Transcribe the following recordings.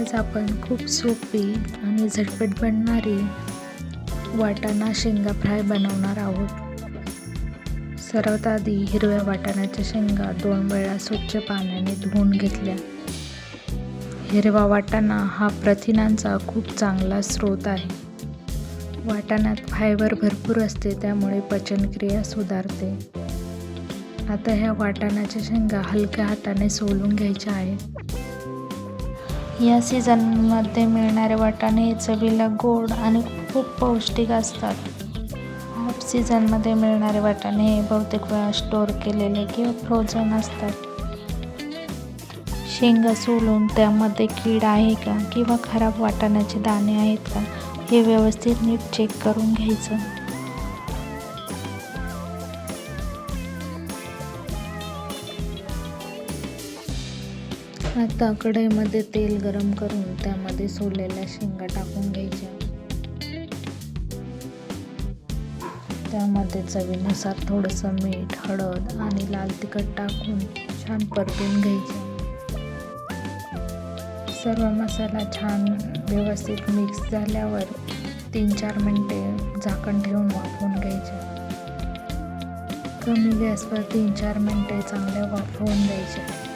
आज आपण खूप सोपी आणि झटपट बनणारी वाटाणा शेंगा फ्राय बनवणार आहोत. सर्वात आधी हिरव्या वाटाण्याच्या शेंगा 2 वेळा स्वच्छ पाण्याने धुवून घेतल्या. हिरवा वाटाणा हा प्रथिनांचा खूप चांगला स्रोत आहे. वाटाण्यात फायबर भरपूर असते, त्यामुळे पचनक्रिया सुधारते. आता ह्या वाटाण्याच्या शेंगा हलक्या हाताने सोलून घ्यायच्या आहेत. या सीझनमध्ये मिळणारे वाटाणे चवीला गोड आणि खूप पौष्टिक असतात. ऑफ सीझनमध्ये मिळणारे वाटाणे हे बहुतेक वेळा स्टोअर केलेले किंवा फ्रोझन असतात. शेंगा सोलून त्यामध्ये कीड आहे का किंवा खराब वाटाण्याचे दाणे आहेत का हे व्यवस्थित नीट चेक करून घ्यायचं. आता कढईमध्ये तेल गरम करून त्यामध्ये सोललेल्या शेंगा टाकून घ्यायच्या. त्यामध्ये चवीनुसार थोडंसं मीठ, हळद आणि लाल तिखट टाकून छान परतून घ्यायचे. सर्व मसाला छान व्यवस्थित मिक्स झाल्यावर 3-4 मिनिटे झाकण ठेवून वाफवून घ्यायचे. कमी गॅसवर 3-4 मिनिटे चांगले वाफवून द्यायचे.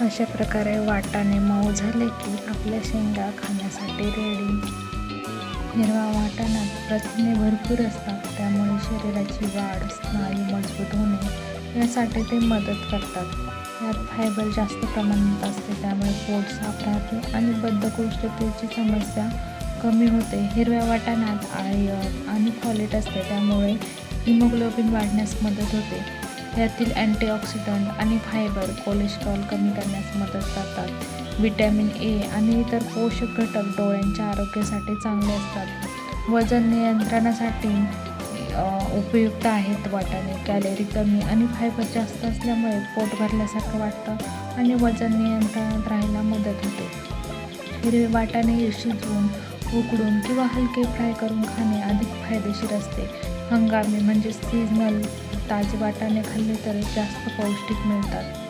अशा प्रकारे वाटाणे मऊ झाले की आपल्या शेंगा खाण्यासाठी रेडी. हिरवा वाटाण्यात प्रथिने भरपूर असतात, त्यामुळे शरीराची वाढ, स्नायू मजबूत होणे यासाठी ते मदत करतात. यात फायबर जास्त प्रमाणात असते, त्यामुळे पोट साफ राहते आणि बद्धकोष्ठतेची समस्या कमी होते. हिरव्या वाटाण्यात आयर्न आणि फॉलेट असते, त्यामुळे हिमोग्लोबिन वाढण्यास मदत होते. यातील अँटीऑक्सिडंट आणि फायबर कोलेस्ट्रॉल कमी करण्यास मदत करतात. व्हिटॅमिन ए आणि इतर पोषक घटक डोळ्यांच्या आरोग्यासाठी चांगले असतात. वजन नियंत्रणासाठी उपयुक्त आहेत वाटाणे. कॅलरी कमी आणि फायबर जास्त असल्यामुळे पोट भरल्यासारखं वाटतं आणि वजन नियंत्रणात राहायला मदत होते. हिरवे वाटाणे शिजवून, उकडून किंवा हलके फ्राय करून खाणे अधिक फायदेशीर असते. हंगामी म्हणजे सीझनल ताजे वाटाणे खाल्ले तर जास्त पौष्टिक मिळतात.